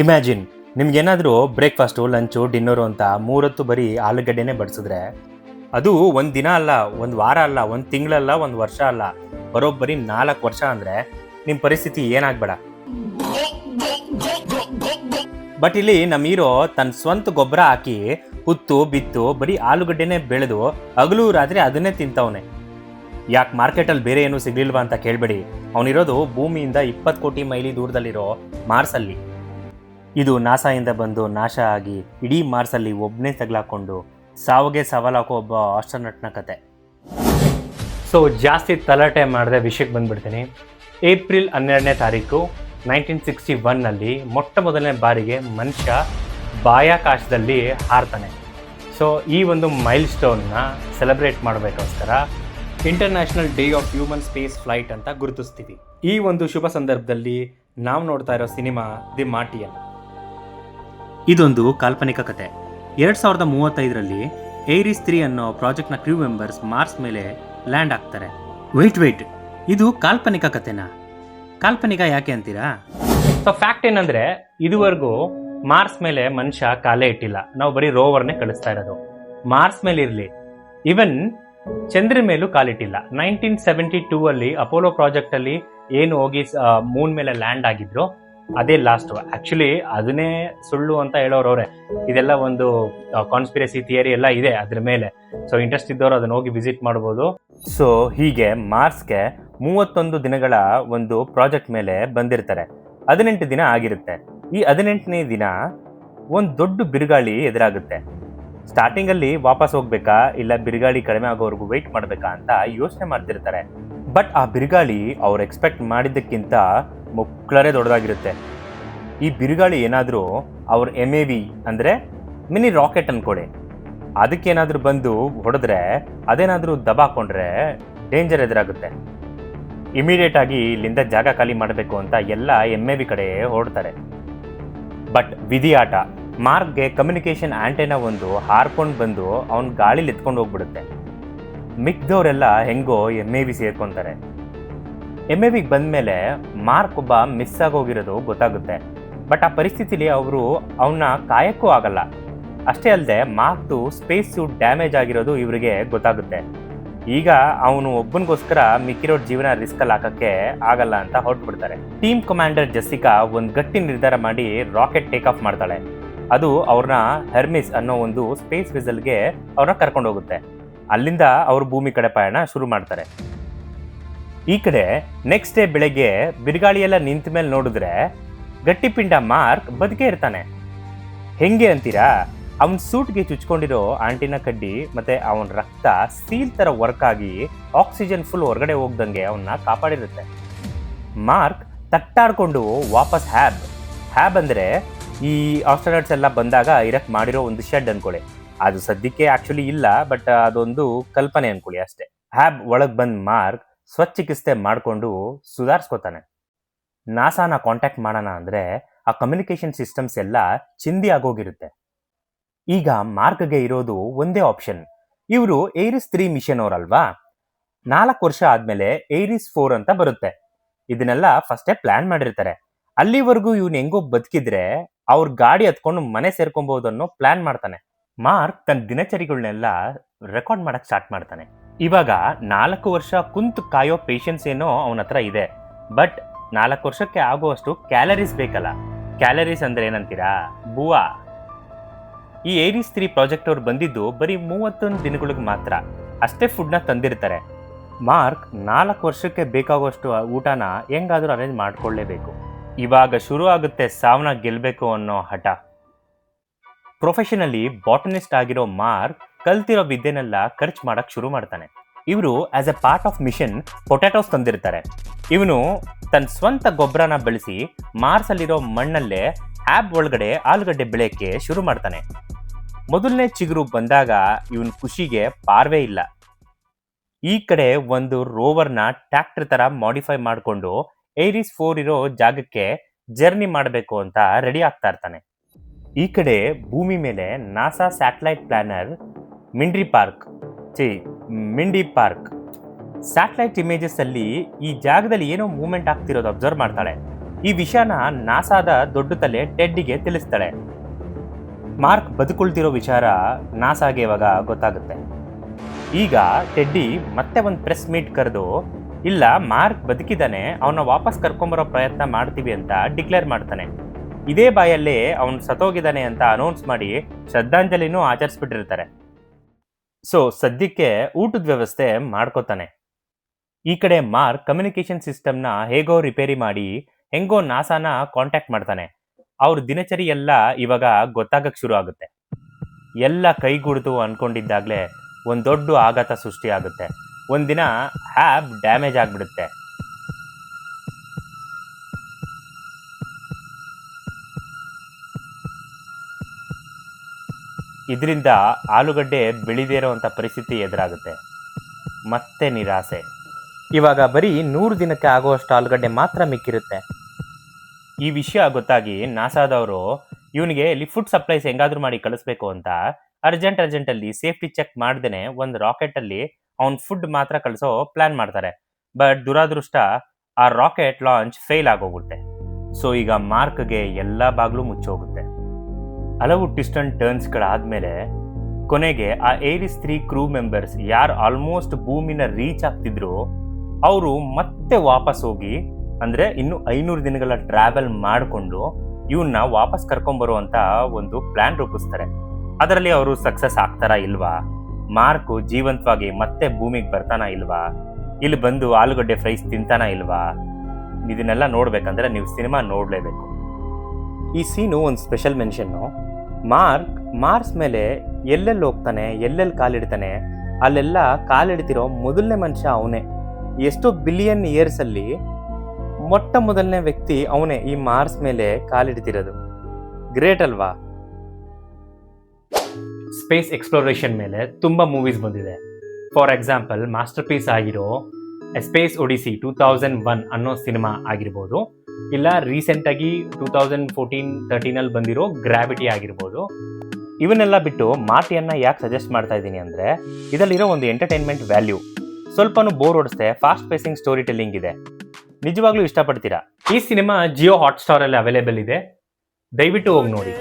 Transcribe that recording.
Imagine ನಿಮ್ಗೇನಾದರೂ breakfast lunch dinner ಅಂತ ಮೂರೊತ್ತು ಬರೀ ಆಲೂಗಡ್ಡೆನೇ ಬಡಿಸಿದ್ರೆ ಅದು ಒಂದು ದಿನ ಅಲ್ಲ, ಒಂದು ವಾರ ಅಲ್ಲ, ಒಂದು ತಿಂಗಳಲ್ಲ, ಒಂದು ವರ್ಷ ಅಲ್ಲ, ಬರೋಬ್ಬರಿ 4 ವರ್ಷ ಅಂದರೆ ನಿಮ್ಮ ಪರಿಸ್ಥಿತಿ ಏನಾಗಬೇಡ. ಬಟ್ ಇಲ್ಲಿ ನಮ್ಮ ಹೀರೋ ತನ್ನ ಸ್ವಂತ ಗೊಬ್ಬರ ಹಾಕಿ ಹುತ್ತು ಬಿತ್ತು ಬರೀ ಆಲೂಗಡ್ಡೆನೇ ಬೆಳೆದು ಹಗಲು ರಾತ್ರಿ ಅದನ್ನೇ ತಿಂತವನೆ. ಯಾಕೆ ಮಾರ್ಕೆಟಲ್ಲಿ ಬೇರೆ ಏನೂ ಸಿಗ್ಲಿಲ್ವಾ ಅಂತ ಕೇಳಬೇಡಿ. ಅವನಿರೋದು ಭೂಮಿಯಿಂದ 20 ಕೋಟಿ ಮೈಲಿ ದೂರದಲ್ಲಿರೋ ಮಾರ್ಸಲ್ಲಿ. ಇದು ನಾಸಾಯಿಂದ ಬಂದು ನಾಶ ಆಗಿ ಇಡೀ ಮಾರ್ಸಲ್ಲಿ ಒಬ್ಬನೇ ತಗಲಾಕೊಂಡು ಸಾವಿಗೆ ಸವಾಲಾಕೋ ಒಬ್ಬ ಆಸ್ಟ್ರೋನಟ್ನ ಕತೆ. ಸೊ ಜಾಸ್ತಿ ತಲಾಟೆ ಮಾಡದೆ ವಿಷಯಕ್ಕೆ ಬಂದ್ಬಿಡ್ತೀನಿ. ಏಪ್ರಿಲ್ 12ನೇ ತಾರೀಕು 1961ನಲ್ಲಿ ಮೊಟ್ಟ ಮೊದಲನೇ ಬಾರಿಗೆ ಮನುಷ್ಯ ಬಾಹ್ಯಾಕಾಶದಲ್ಲಿ ಹಾರ್ತಾನೆ. ಸೊ ಈ ಒಂದು ಮೈಲ್ ಸ್ಟೋನ್ನ ಸೆಲೆಬ್ರೇಟ್ ಮಾಡಬೇಕೋಸ್ಕರ international day of human space flight ಅಂತ ಗುರುತಿಸ್ತೀವಿ. ಈ ಒಂದು ಶುಭ ಸಂದರ್ಭದಲ್ಲಿ ನಾವು ನೋಡ್ತಾ ಇರೋ ಸಿನಿಮಾ ದಿ ಮಾರ್ಟಿಯನ್. ಇದೊಂದು ಕಾಲ್ಪನಿಕ ಕತೆ. 2035ರಲ್ಲಿ ಏರಿಸ್ 3 ಅನ್ನೋ ಪ್ರಾಜೆಕ್ಟ್ನ ಕ್ರೂ ಮೆಂಬರ್ಸ್ ಮಾರ್ಸ್ ಮೇಲೆ ಲ್ಯಾಂಡ್ ಆಗ್ತಾರೆ. ವೆಯ್ಟ್, ಇದು ಕಾಲ್ಪನಿಕ ಕತೆನಾ? ಕಾಲ್ಪನಿಕ ಯಾಕೆ ಅಂತೀರಾ? ಸೊ ಫ್ಯಾಕ್ಟ್ ಏನಂದ್ರೆ, ಇದುವರೆಗೂ ಮಾರ್ಸ್ ಮೇಲೆ ಮನುಷ್ಯ ಕಾಲೇ ಇಟ್ಟಿಲ್ಲ. ನಾವು ಬರೀ ರೋವರ್ನೇ ಕಳಿಸ್ತಾ ಇರೋದು. ಮಾರ್ಸ್ ಮೇಲೆ ಇರಲಿ, ಈವನ್ ಚಂದ್ರ ಮೇಲೂ ಕಾಲಿಟ್ಟಿಲ್ಲ. 1972 ಅಲ್ಲಿ ಅಪೋಲೋ ಪ್ರಾಜೆಕ್ಟ್ ಅಲ್ಲಿ ಏನು ಹೋಗಿ ಮೂನ್ ಮೇಲೆ ಲ್ಯಾಂಡ್ ಆಗಿದ್ರು ಅದೇ ಲಾಸ್ಟ್. ಆಕ್ಚುಲಿ ಅದನ್ನೇ ಸುಳ್ಳು ಅಂತ ಹೇಳೋರವ್ರೆ. ಇದೆಲ್ಲ ಒಂದು ಕಾನ್ಸ್ಪಿರಸಿ ಥಿಯರಿ ಎಲ್ಲ ಇದೆ ಅದ್ರ ಮೇಲೆ. ಸೊ ಇಂಟ್ರೆಸ್ಟ್ ಇದ್ದವರು ಅದನ್ನ ಹೋಗಿ ವಿಸಿಟ್ ಮಾಡ್ಬೋದು. ಸೊ ಹೀಗೆ ಮಾರ್ಸ್ಗೆ 31 ದಿನಗಳ ಒಂದು ಪ್ರಾಜೆಕ್ಟ್ ಮೇಲೆ ಬಂದಿರ್ತಾರೆ. 18 ದಿನ ಆಗಿರುತ್ತೆ. ಈ 18ನೇ ದಿನ ಒಂದು ದೊಡ್ಡ ಬಿರುಗಾಳಿ ಎದುರಾಗುತ್ತೆ. ಸ್ಟಾರ್ಟಿಂಗ್ ಅಲ್ಲಿ ವಾಪಸ್ ಹೋಗ್ಬೇಕಾ ಇಲ್ಲ ಬಿರುಗಾಳಿ ಕಡಿಮೆ ಆಗೋವರೆಗೂ ವೆಯ್ಟ್ ಮಾಡ್ಬೇಕಾ ಅಂತ ಯೋಚನೆ ಮಾಡ್ತಿರ್ತಾರೆ. ಬಟ್ ಆ ಬಿರುಗಾಳಿ ಅವ್ರು ಎಕ್ಸ್ಪೆಕ್ಟ್ ಮಾಡಿದ್ದಕ್ಕಿಂತ ಮುಕ್ಕಳರೆ ದೊಡ್ಡದಾಗಿರುತ್ತೆ. ಈ ಬಿರುಗಾಳಿ ಏನಾದರೂ ಅವ್ರ MAV ಅಂದರೆ ಮಿನಿ ರಾಕೆಟ್ ಅನ್ಕೊಡಿ, ಅದಕ್ಕೇನಾದರೂ ಬಂದು ಹೊಡೆದ್ರೆ, ಅದೇನಾದರೂ ದಬಾಕೊಂಡ್ರೆ ಡೇಂಜರ್ ಎದುರಾಗುತ್ತೆ. ಇಮಿಡಿಯೇಟ್ ಆಗಿ ಇಲ್ಲಿಂದ ಜಾಗ ಖಾಲಿ ಮಾಡಬೇಕು ಅಂತ ಎಲ್ಲ MAV ಕಡೆ ಹೊರಡ್ತಾರೆ. ಬಟ್ ವಿಧಿ ಆಟ, ಮಾರ್ಕ್ಗೆ ಕಮ್ಯುನಿಕೇಶನ್ ಆಂಟೆನಾ ಒಂದು ಹಾರ್ಕೊಂಡು ಬಂದು ಅವ್ನ ಗಾಳಿಲಿ ಎತ್ಕೊಂಡು ಹೋಗ್ಬಿಡುತ್ತೆ. ಮಿಕ್ದವರೆಲ್ಲ ಹೆಂಗೋ MAV ಸೇರ್ಕೊತಾರೆ. MAVಗೆ ಬಂದಮೇಲೆ ಮಾರ್ಕ್ ಒಬ್ಬ ಮಿಸ್ ಆಗೋಗಿರೋದು ಗೊತ್ತಾಗುತ್ತೆ. ಬಟ್ ಆ ಪರಿಸ್ಥಿತಿಲಿ ಅವರು ಅವನ್ನ ಕಾಯಕ್ಕೂ ಆಗಲ್ಲ. ಅಷ್ಟೇ ಅಲ್ಲದೆ ಮಾರ್ಕ್ದು ಸ್ಪೇಸ್ ಸೂಟ್ ಡ್ಯಾಮೇಜ್ ಆಗಿರೋದು ಇವರಿಗೆ ಗೊತ್ತಾಗುತ್ತೆ. ಈಗ ಅವನು ಒಬ್ಬನಿಗೋಸ್ಕರ ಮಿಕ್ಕಿರೋ ಜೀವನ ರಿಸ್ಕಲ್ಲಿ ಹಾಕಕ್ಕೆ ಆಗಲ್ಲ ಅಂತ ಹೊರಟ್ಬಿಡ್ತಾರೆ. ಟೀಮ್ ಕಮಾಂಡರ್ ಜೆಸ್ಸಿಕಾ ಒಂದು ಗಟ್ಟಿ ನಿರ್ಧಾರ ಮಾಡಿ ರಾಕೆಟ್ ಟೇಕ್ ಆಫ್ ಮಾಡ್ತಾಳೆ. ಅದು ಅವ್ರನ್ನ ಹೆರ್ಮಿಸ್ ಅನ್ನೋ ಒಂದು ಸ್ಪೇಸ್ ವೆಸಲ್ಗೆ ಅವ್ರನ್ನ ಕರ್ಕೊಂಡು ಹೋಗುತ್ತೆ. ಅಲ್ಲಿಂದ ಅವರು ಭೂಮಿ ಕಡೆ ಪಯಣ ಶುರು ಮಾಡ್ತಾರೆ. ಈ ಕಡೆ ನೆಕ್ಸ್ಟ್ ಡೇ ಬೆಳಗ್ಗೆ ಬಿರುಗಾಳಿಯೆಲ್ಲ ನಿಂತ ಮೇಲೆ ನೋಡಿದ್ರೆ ಗಟ್ಟಿಪಿಂಡ ಮಾರ್ಕ್ ಬದುಕೇ ಇರ್ತಾನೆ. ಹೆಂಗೆ ಅಂತೀರಾ? ಅವನ ಸೂಟ್ಗೆ ಚುಚ್ಕೊಂಡಿರೋ ಆಂಟಿನ ಕಡ್ಡಿ ಮತ್ತೆ ಅವನ ರಕ್ತ ಸ್ಟೀಲ್ ಥರ ವರ್ಕ್ ಆಗಿ ಆಕ್ಸಿಜನ್ ಫುಲ್ ಹೊರಗಡೆ ಹೋಗ್ದಂಗೆ ಅವನ್ನ ಕಾಪಾಡಿರುತ್ತೆ. ಮಾರ್ಕ್ ತಟ್ಟಾಡ್ಕೊಂಡು ವಾಪಸ್ ಹ್ಯಾಬ್ ಅಂದರೆ ಈ ಆಸ್ಟ್ರೋನಟ್ಸ್ ಎಲ್ಲ ಬಂದಾಗ ಇರಕ್ಕೆ ಮಾಡಿರೋ ಒಂದು ಶೆಡ್ ಅನ್ಕೊಳ್ಳಿ. ಅದು ಸದ್ಯಕ್ಕೆ ಆಕ್ಚುಲಿ ಇಲ್ಲ, ಬಟ್ ಅದೊಂದು ಕಲ್ಪನೆ ಅನ್ಕೊಳ್ಳಿ ಅಷ್ಟೇ. ಹ್ಯಾಬ್ ಒಳಗೆ ಬಂದು ಮಾರ್ಕ್ ಸ್ವಚ್ಛಚಿಕಿತ್ಸೆ ಮಾಡಿಕೊಂಡು ಸುಧಾರಿಸ್ಕೋತಾನೆ. ನಾಸಾನ ಕಾಂಟ್ಯಾಕ್ಟ್ ಮಾಡೋಣ ಅಂದರೆ ಆ ಕಮ್ಯುನಿಕೇಶನ್ ಸಿಸ್ಟಮ್ಸ್ ಎಲ್ಲ ಚಿಂದಿ ಆಗೋಗಿರುತ್ತೆ. ಈಗ ಮಾರ್ಕ್ಗೆ ಇರೋದು ಒಂದೇ ಆಪ್ಷನ್. ಇವರು ಏರಿಸ್ 3 ಮಿಷನ್ ಅವರಲ್ವಾ. 4 ವರ್ಷ ಆದಮೇಲೆ ಏರಿಸ್ 4 ಅಂತ ಬರುತ್ತೆ. ಇದನ್ನೆಲ್ಲ ಫಸ್ಟೇ ಪ್ಲಾನ್ ಮಾಡಿರ್ತಾರೆ. ಅಲ್ಲಿವರೆಗೂ ಇವನು ಹೆಂಗೋ ಬದುಕಿದ್ರೆ ಅವ್ರ ಗಾಡಿ ಹತ್ಕೊಂಡು ಮನೆ ಸೇರ್ಕೊಬಹುದು ಅನ್ನೋ ಪ್ಲಾನ್ ಮಾಡ್ತಾನೆ. ಮಾರ್ಕ್ ತನ್ನ ದಿನಚರಿಗಳನ್ನೆಲ್ಲ ರೆಕಾರ್ಡ್ ಮಾಡಕ್ ಸ್ಟಾರ್ಟ್ ಮಾಡ್ತಾನೆ. ಇವಾಗ 4 ವರ್ಷ ಕುಂತು ಕಾಯೋ ಪೇಷನ್ಸ್ ಏನೋ ಅವನ ಹತ್ರ ಇದೆ. ಬಟ್ 4 ವರ್ಷಕ್ಕೆ ಆಗುವಷ್ಟು ಕ್ಯಾಲರೀಸ್ ಬೇಕಲ್ಲ. ಕ್ಯಾಲರೀಸ್ ಅಂದ್ರೆ ಏನಂತೀರಾ? ಬೂವಾ. ಈ ಏರಿಸ್ 3 ಪ್ರಾಜೆಕ್ಟ್ ಅವ್ರು ಬಂದಿದ್ದು ಬರೀ 31 ದಿನಗಳಿಗೆ ಮಾತ್ರ. ಅಷ್ಟೇ ಫುಡ್ನ ತಂದಿರ್ತಾರೆ. ಮಾರ್ಕ್ 4 ವರ್ಷಕ್ಕೆ ಬೇಕಾಗುವಷ್ಟು ಊಟನ ಹೆಂಗಾದ್ರೂ ಅರೇಂಜ್ ಮಾಡ್ಕೊಳ್ಳೇಬೇಕು. ಇವಾಗ ಶುರು ಆಗುತ್ತೆ ಸಾವನ್ನ ಗೆಲ್ಲಬೇಕು ಅನ್ನೋ ಹಠ. ಪ್ರೊಫೆಷನಲಿ ಬಾಟನಿಸ್ಟ್ ಆಗಿರೋ ಮಾರ್ಕ್ ಕಲ್ತಿರೋ ವಿದ್ಯೆನೆಲ್ಲ ಖರ್ಚು ಮಾಡಕ್ ಶುರು ಮಾಡ್ತಾನೆ. ಇವರು as a part of mission potatoes ತಂದಿರ್ತಾರೆ. ಇವನು ತನ್ನ ಸ್ವಂತ ಗೊಬ್ಬರನ ಬೆಳೆಸಿ ಮಾರ್ಸ್ ಅಲ್ಲಿರೋ ಮಣ್ಣಲ್ಲೇ ಹ್ಯಾಬ್ ಒಳಗಡೆ ಆಲೂಗಡ್ಡೆ ಬೆಳೆಯಕ್ಕೆ ಶುರು ಮಾಡ್ತಾನೆ. ಮೊದಲನೇ ಚಿಗುರು ಬಂದಾಗ ಇವನ್ ಖುಷಿಗೆ ಪಾರ್ವೇ ಇಲ್ಲ. ಈ ಕಡೆ ಒಂದು ರೋವರ್ನ ಟ್ರ್ಯಾಕ್ಟರ್ ತರ ಮಾಡಿಫೈ ಮಾಡಿಕೊಂಡು ಏರಿಸ್ 4 ಇರೋ ಜಾಗಕ್ಕೆ ಜರ್ನಿ ಮಾಡಬೇಕು ಅಂತ ರೆಡಿ ಆಗ್ತಾ ಇರ್ತಾನೆ. ಈ ಕಡೆ ಭೂಮಿ ಮೇಲೆ NASA satellite planner Mindy Park satellite images ಅಲ್ಲಿ ಈ ಜಾಗದಲ್ಲಿ ಏನೋ ಮೂವ್ಮೆಂಟ್ ಆಗ್ತಿರೋದು ಅಬ್ಸರ್ವ್ ಮಾಡ್ತಾಳೆ. ಈ ವಿಷಯನ ನಾಸಾದ ದೊಡ್ಡ ತಲೆ ಟೆಡ್ಡಿಗೆ ತಿಳಿಸ್ತಾಳೆ. ಮಾರ್ಕ್ ಬದುಕುಳ್ತಿರೋ ವಿಚಾರ ನಾಸಾಗೆ ಇವಾಗ ಗೊತ್ತಾಗುತ್ತೆ. ಈಗ ಟೆಡ್ಡಿ ಮತ್ತೆ ಒಂದು ಪ್ರೆಸ್ ಮೀಟ್ ಕರೆದು, ಇಲ್ಲ ಮಾರ್ಕ್ ಬದುಕಿದ್ದಾನೆ, ಅವನ್ನ ವಾಪಸ್ ಕರ್ಕೊಂಬರೋ ಪ್ರಯತ್ನ ಮಾಡ್ತೀವಿ ಅಂತ ಡಿಕ್ಲೇರ್ ಮಾಡ್ತಾನೆ. ಇದೇ ಬಾಯಲ್ಲೇ ಅವನು ಸತ್ತೋಗಿದ್ದಾನೆ ಅಂತ ಅನೌನ್ಸ್ ಮಾಡಿ ಶ್ರದ್ಧಾಂಜಲಿನೂ ಆಚರಿಸ್ಬಿಟ್ಟಿರ್ತಾರೆ. ಸೊ ಸದ್ಯಕ್ಕೆ ಊಟದ ವ್ಯವಸ್ಥೆ ಮಾಡ್ಕೋತಾನೆ. ಈ ಕಡೆ ಮಾರ್ಕ್ ಕಮ್ಯುನಿಕೇಶನ್ ಸಿಸ್ಟಮ್ನ ಹೇಗೋ ರಿಪೇರಿ ಮಾಡಿ ಹೆಂಗೋ ನಾಸಾನ ಕಾಂಟ್ಯಾಕ್ಟ್ ಮಾಡ್ತಾನೆ. ಅವ್ರ ದಿನಚರಿ ಎಲ್ಲ ಇವಾಗ ಗೊತ್ತಾಗಕ್ಕೆ ಶುರು ಆಗುತ್ತೆ. ಎಲ್ಲ ಕೈಗೂಡ್ತು ಅನ್ಕೊಂಡಿದ್ದಾಗಲೇ ಒಂದು ದೊಡ್ಡ ಆಘಾತ ಸೃಷ್ಟಿ ಆಗುತ್ತೆ. ಒಂದಿನ ಹ್ಯಾಬ್ ಡ್ಯಾಮೇಜ್ ಆಗಿಬಿಡುತ್ತೆ. ಇದರಿಂದ ಆಲೂಗಡ್ಡೆ ಬೆಳಿದೇ ಇರೋವಂಥ ಪರಿಸ್ಥಿತಿ ಎದುರಾಗುತ್ತೆ. ಮತ್ತೆ ನಿರಾಸೆ. ಇವಾಗ ಬರೀ 100 ದಿನಕ್ಕೆ ಆಗುವಷ್ಟು ಆಲೂಗಡ್ಡೆ ಮಾತ್ರ ಮಿಕ್ಕಿರುತ್ತೆ. ಈ ವಿಷಯ ಗೊತ್ತಾಗಿ ನಾಸಾದವರು ಇವನಿಗೆ ಇಲ್ಲಿ ಫುಡ್ ಸಪ್ಲೈಸ್ ಹೆಂಗಾದ್ರೂ ಮಾಡಿ ಕಳಿಸ್ಬೇಕು ಅಂತ ಅರ್ಜೆಂಟಲ್ಲಿ ಸೇಫ್ಟಿ ಚೆಕ್ ಮಾಡ್ದೇನೆ ಒಂದು ರಾಕೆಟಲ್ಲಿ ಅವ್ನ ಫುಡ್ ಮಾತ್ರ ಕಳಿಸೋ ಪ್ಲಾನ್ ಮಾಡ್ತಾರೆ. ಬಟ್ ದುರಾದೃಷ್ಟ ಆ ರಾಕೆಟ್ ಲಾಂಚ್ ಫೇಲ್ ಆಗೋಗುತ್ತೆ. ಸೊ ಈಗ ಮಾರ್ಕ್ಗೆ ಎಲ್ಲ ಬಾಗ್ಲೂ ಮುಚ್ಚೋಗುತ್ತೆ. ಹಲವು ಟ್ವಿಸ್ಟ್ ಅಂಡ್ ಟರ್ನ್ಸ್ಗಳಾದ್ಮೇಲೆ ಕೊನೆಗೆ ಆ ಏರಿಸ್ 3 ಕ್ರೂ ಮೆಂಬರ್ಸ್ ಯಾರು ಆಲ್ಮೋಸ್ಟ್ ಭೂಮಿನ ರೀಚ್ ಆಗ್ತಿದ್ರು ಅವರು ಮತ್ತೆ ವಾಪಸ್ ಹೋಗಿ, ಅಂದ್ರೆ ಇನ್ನು 500 ದಿನಗಳ ಟ್ರಾವೆಲ್ ಮಾಡಿಕೊಂಡು ಇವನ್ನ ವಾಪಸ್ ಕರ್ಕೊಂಬರುವಂತ ಒಂದು ಪ್ಲಾನ್ ರೂಪಿಸ್ತಾರೆ. ಅದರಲ್ಲಿ ಅವರು ಸಕ್ಸಸ್ ಆಗ್ತಾರಾ ಇಲ್ವಾ, ಮಾರ್ಕು ಜೀವಂತವಾಗಿ ಮತ್ತೆ ಭೂಮಿಗೆ ಬರ್ತಾನ ಇಲ್ವಾ, ಇಲ್ಲಿ ಬಂದು ಆಲೂಗಡ್ಡೆ ಫ್ರೈಸ್ ತಿಂತಾನ ಇಲ್ವಾ, ಇದನ್ನೆಲ್ಲ ನೋಡ್ಬೇಕಂದ್ರೆ ನೀವು ಸಿನಿಮಾ ನೋಡ್ಲೇಬೇಕು. ಈ ಸೀನು ಒಂದು ಸ್ಪೆಷಲ್ ಮೆನ್ಷನ್ನು. ಮಾರ್ಕ್ ಮಾರ್ಸ್ ಮೇಲೆ ಎಲ್ಲೆಲ್ಲಿ ಹೋಗ್ತಾನೆ, ಎಲ್ಲೆಲ್ಲಿ ಕಾಲಿಡ್ತಾನೆ, ಅಲ್ಲೆಲ್ಲ ಕಾಲಿಡ್ತಿರೋ ಮೊದಲನೇ ಮನುಷ್ಯ ಅವನೇ. ಎಷ್ಟೋ ಬಿಲಿಯನ್ ಇಯರ್ಸ್ ಅಲ್ಲಿ ಮೊಟ್ಟ ಮೊದಲನೇ ವ್ಯಕ್ತಿ ಅವನೇ ಈ ಮಾರ್ಸ್ ಮೇಲೆ ಕಾಲಿಡ್ತಿರೋದು. ಗ್ರೇಟ್ ಅಲ್ವಾ? ಸ್ಪೇಸ್ ಎಕ್ಸ್ಪ್ಲೋರೇಷನ್ ಮೇಲೆ ತುಂಬ ಮೂವೀಸ್ ಬಂದಿದೆ. ಫಾರ್ ಎಕ್ಸಾಂಪಲ್ ಮಾಸ್ಟರ್ ಪೀಸ್ ಆಗಿರೋ ಸ್ಪೇಸ್ ಒಡಿಸಿ 2001 ಅನ್ನೋ ಸಿನಿಮಾ ಆಗಿರ್ಬೋದು, ಇಲ್ಲ ರೀಸೆಂಟಾಗಿ 2014-13 ಬಂದಿರೋ ಗ್ರಾವಿಟಿ ಆಗಿರ್ಬೋದು. ಇವನ್ನೆಲ್ಲ ಬಿಟ್ಟು ಮಾರ್ಟಿಯನ್ನ ಯಾಕೆ ಸಜೆಸ್ಟ್ ಮಾಡ್ತಾ ಇದ್ದೀನಿ ಅಂದರೆ, ಇದರಲ್ಲಿರೋ ಒಂದು ಎಂಟರ್ಟೈನ್ಮೆಂಟ್ ವ್ಯಾಲ್ಯೂ, ಸ್ವಲ್ಪನೂ ಬೋರ್ ಹೊಡಿಸ್ದೆ, ಫಾಸ್ಟ್ ಪೇಸಿಂಗ್ ಸ್ಟೋರಿ ಟೆಲ್ಲಿಂಗ್ ಇದೆ. ನಿಜವಾಗ್ಲೂ ಇಷ್ಟಪಡ್ತೀರಾ. ಈ ಸಿನಿಮಾ ಜಿಯೋ ಹಾಟ್ಸ್ಟಾರ್ ಅಲ್ಲಿ ಅವೈಲೇಬಲ್ ಇದೆ, ದಯವಿಟ್ಟು ಹೋಗಿ ನೋಡಿ.